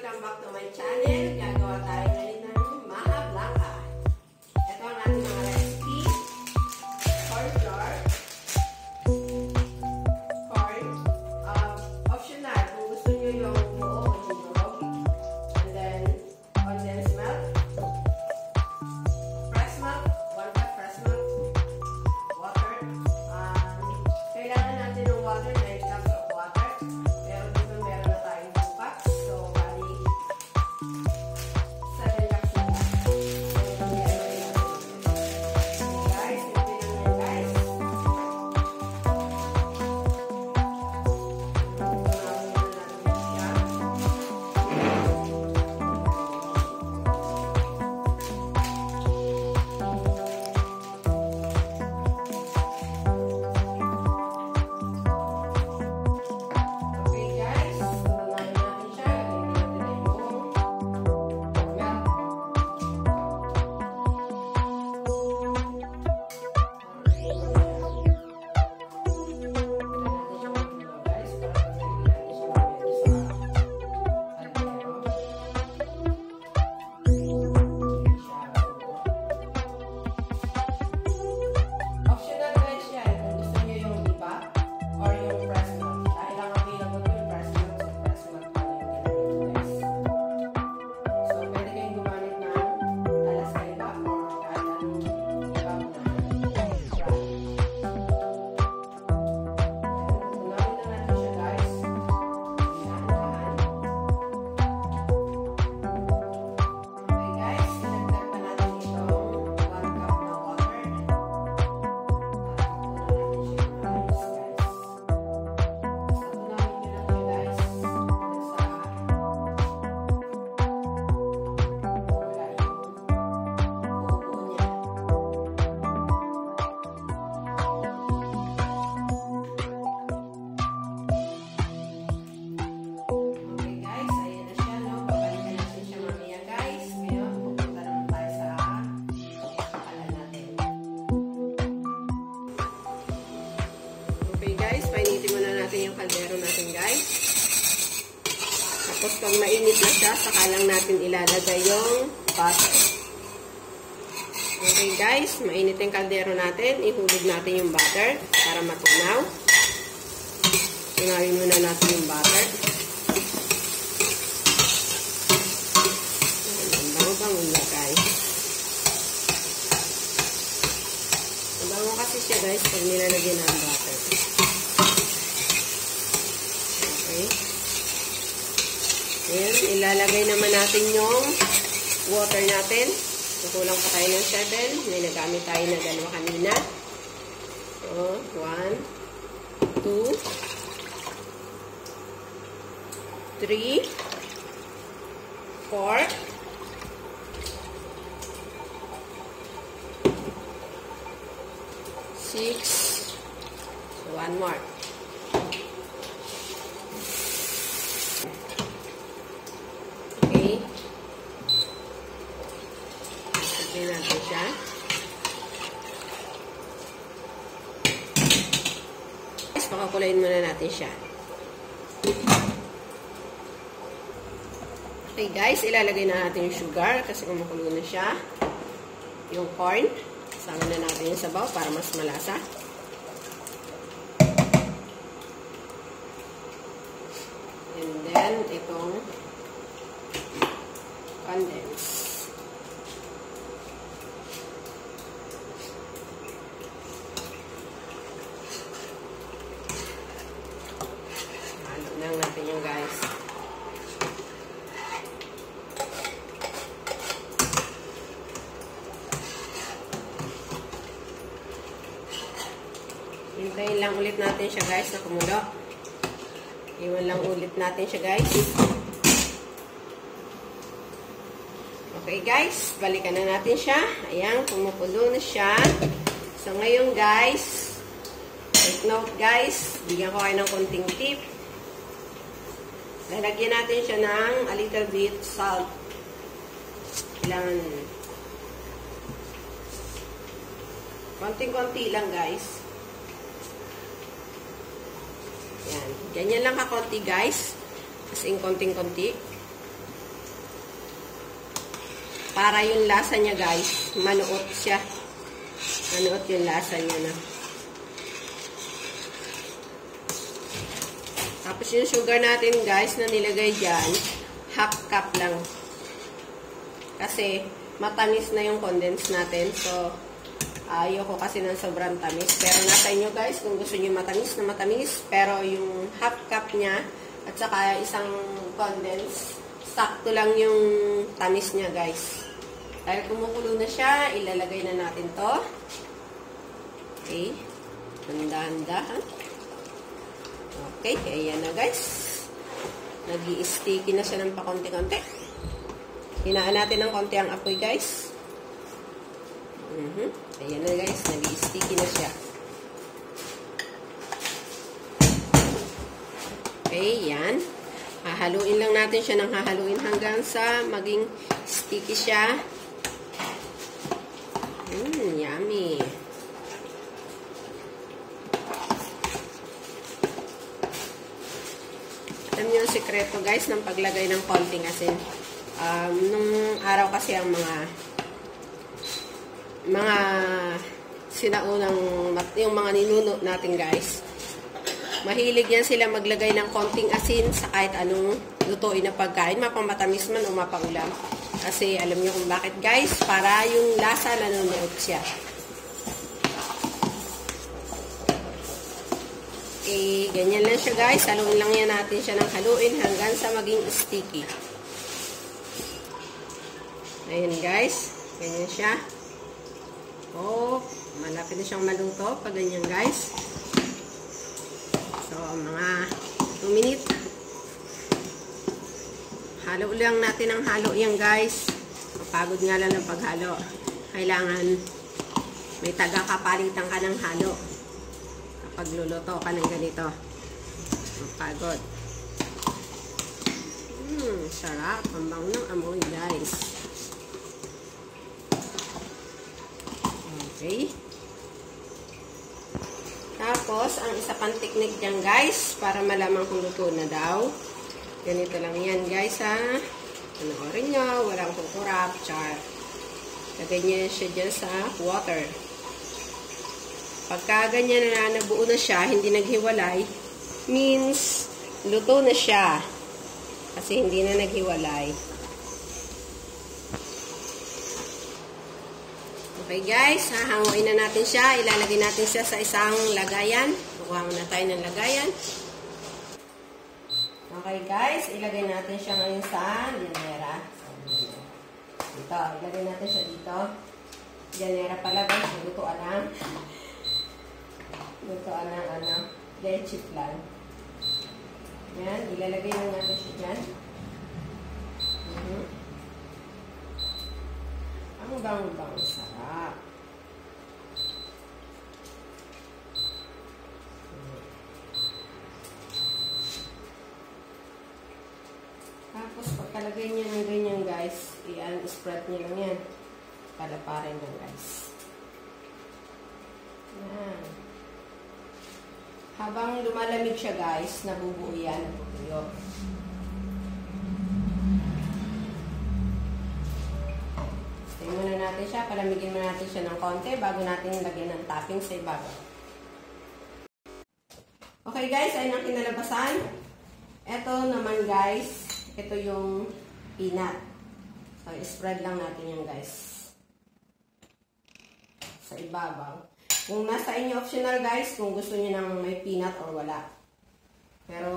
welcome back to my channel. Gagawa tayo ngayon ng maha blanca. Ito ang ating mga recipe. Corn flour. Corn. Optional kung gusto nyo yung buo o yung durog. And then, condensed milk. Fresh milk. 1 cup fresh milk. Water. Kailangan natin ng water. 9 cups of water. Pero dito meron na tayong 2 cups. So, bali 7 cups na lang. So, guys, simple lang yan, guys. Okay, guys. Tutunayan natin siya. Lagyan natin yung milk. Optional guys yan. Kung gusto nyo yung iba or yung fresh milk. Dahil ang available ko yung fresh milk. So, fresh milk pa yung ginamit guys. So, pwede kayong gumamit ng alaskaiba or kahit anong iba mo na brand. Tutunayan na natin siya guys. Dahan-dahan. Okay guys, sinagdag pa natin itong 1 cup na water. Okay guys, ayan na siya, no? Babalikan natin siya mamaya guys. Ngayon, pupunta naman tayo sa pakalan natin. Okay guys, painitin muna natin yung kaldero natin guys. Tapos pag mainit na siya, saka lang natin ilalagay yung butter. Okay guys, mainit yung kaldero natin. Ihulog natin yung butter para matunaw. Tunawin muna natin yung butter. Ang bango-bango niya guys. Ang bango kasi siya guys pag nilalagyan ng butter. Okay. Ayan, ilalagay naman natin yung water natin. Kukulang pa tayo ng 7. May nagamit tayo na 2 kanina. So, 1, 2, 3, 4, 6, so 1 more. Okay. Tignan natin siya. Guys, pakakulayin muna natin siya. Okay guys, ilalagay na natin yung sugar kasi kumukulo na siya. Yung corn, sama na natin yung sabaw para mas malasa. And then, itong condensed. Halo lang natin yung guys. Hintayin lang ulit natin siya guys na kumulo. Iwan lang ulit natin siya guys. Okay guys, balikan na natin siya. Ayan, kumukulo na siya. So ngayon guys, take note guys, bigyan ko kayo ng konting tip. Lalagyan natin siya ng a little bit salt. Kailangan konting-konti lang guys. Yan. Ganyan lang kakonti guys. As in konting-konti. Para yung lasa niya guys, manuot siya. Manuot yung lasa niya na. Tapos yung sugar natin guys na nilagay dyan, half cup lang. Kasi matamis na yung condense natin. So, ayoko kasi ng sobrang tamis. Pero nasa inyo guys kung gusto niyo matamis na matamis. Pero yung half cup niya at saka isang condense, sakto lang yung tamis niya guys. Dahil kumukulo na siya, ilalagay na natin to. Okay. Handa-handa. Okay, ayan na guys. Nag-i-sticky na siya ng pakonti-konti. Hinaan natin ng konti ang apoy guys. Ayan na guys, nag-i-sticky na siya. Okay, yan. Hahaluin lang natin siya ng hahaluin hanggang sa maging sticky siya. Yummy. Alam niyo yung sikreto guys ng paglagay ng konting asin. Nung araw kasi ang mga sinaunang, yung mga ninuno natin guys, mahilig yan sila maglagay ng konting asin sa kahit anong lutuin na pagkain, mapamatamis man o mapaulam. Kasi alam niyo kung bakit guys, para yung lasa nanunuot siya. Okay, ganyan lang siya guys. Haluin lang yan natin siya ng haluin hanggang sa maging sticky. Ayan guys, ganyan siya. Oh, malapit na siyang maluto pag ganyan guys. So, mga 2 minutes. Halo lang natin ang halo yan guys. Kapagod nga lang ng paghalo. Kailangan may taga-kapalitan ka ng halo. Kapag luluto ka ng ganito. Kapagod. Sarap. Ang bango ng amoy guys. Okay. Tapos, ang isa pang technique dyan guys, para malaman kung luto na daw. Ganito lang yan guys ha. Panoorin nyo, walang kukurap, char. Lagay nyo siya dyan sa water. Pagka ganyan na nabuo na siya, hindi naghiwalay, means luto na siya. Kasi hindi na naghiwalay. Okay guys, hahanguin na natin siya. Ilalagay natin siya sa isang lagayan. Kukuha muna tayo ng lagayan. Okay guys, ilagay natin siya ngayon sa llanera. Dito, ilagay natin siya dito. Llanera pala guys, lutuan ng leche flan. Yan, ilalagay lang natin siya dyan. Ang bang-bang sarap. Tapos, pagkalagay niya ng ganyan guys, i-spread niya lang yan. Palaparin lang guys. Yan. Habang lumalamig siya guys, nabubuo yan. Nabubuo. Tingnan muna natin siya. Palamigin muna natin siya ng konti bago natin lagyan ng topping sa ibabaw. Okay guys, ayun ang kinalabasan. Ito naman guys, ito yung peanut. So, spread lang natin yan guys. Sa ibabaw. Kung nasa inyo optional guys, kung gusto niyo nang may peanut or wala. Pero,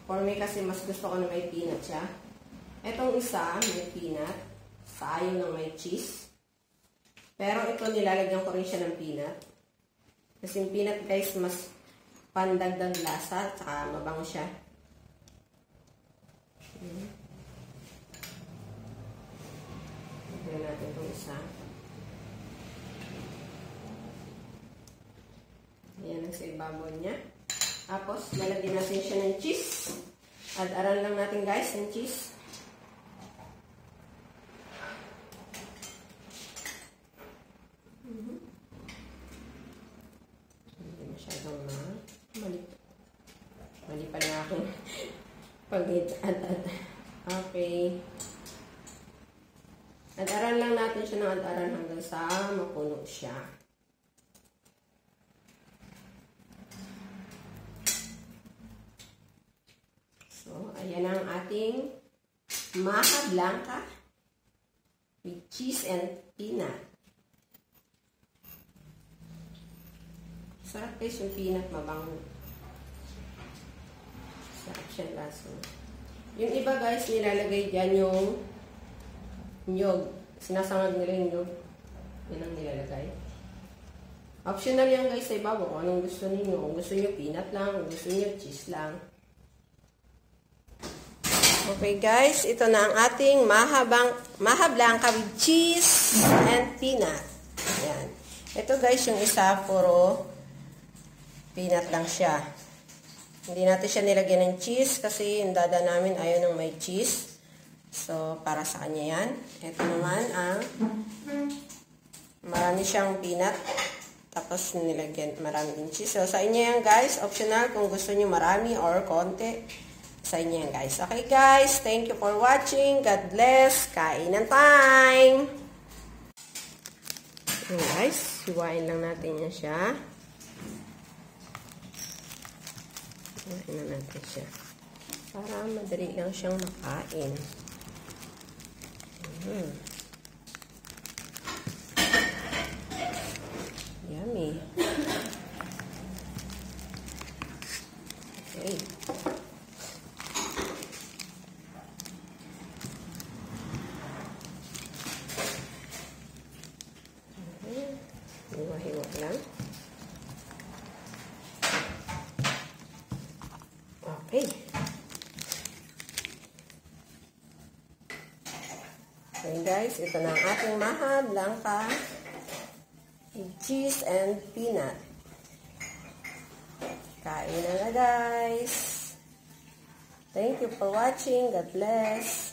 for me kasi mas gusto ko na may peanut siya. Itong isa, may peanut. Sa ayaw ng may cheese. Pero ito, nilalagyan ko rin siya ng peanut. Kasi yung peanut guys, mas pandagdag lasa at saka mabango siya. Lagyan natin itong isa. Ayan ang sa ibabaw niya. Tapos, lalagyan natin siya ng cheese. Ad-aran lang natin guys ng cheese. Hindi masyadong mali pa na aking pag-at. Okay. Ad-aran lang natin siya ng ad-aran hanggang sa mapuno siya. So, ayan ang ating maha blanca with cheese and peanut. Sarap guys yung peanut, mabango. Sarap siya laso. Yung iba guys, nilalagay dyan yung nyog. Sinasangag nila yung nyog. Yan ang nilalagay. Optional yan guys sa iba kung anong gusto niyo. Kung gusto niyo peanut lang, kung gusto niyo cheese lang. Okay guys, ito na ang ating maha blanca with cheese and peanut. Ayan. Ito guys, yung isa puro peanut lang siya. Hindi natin siya nilagyan ng cheese kasi yung dada namin ayaw ng may cheese. So, para sa kanya yan. Ito naman ang marami siyang peanut. Tapos nilagyan marami din cheese. So, sa inyo yan guys. Optional kung gusto niyo marami or konti. Sa inyo yan guys. Okay guys, thank you for watching. God bless. Kainan time! Okay guys, hiwain lang natin yan siya. Hiwain lang natin siya. Para madali lang siyang makain. Yummy. Okay. Hiwa-hiwa lang. Okay. Okay guys, ito na ang ating maha blanca with cheese and peanut. Kain na guys. Thank you for watching. God bless.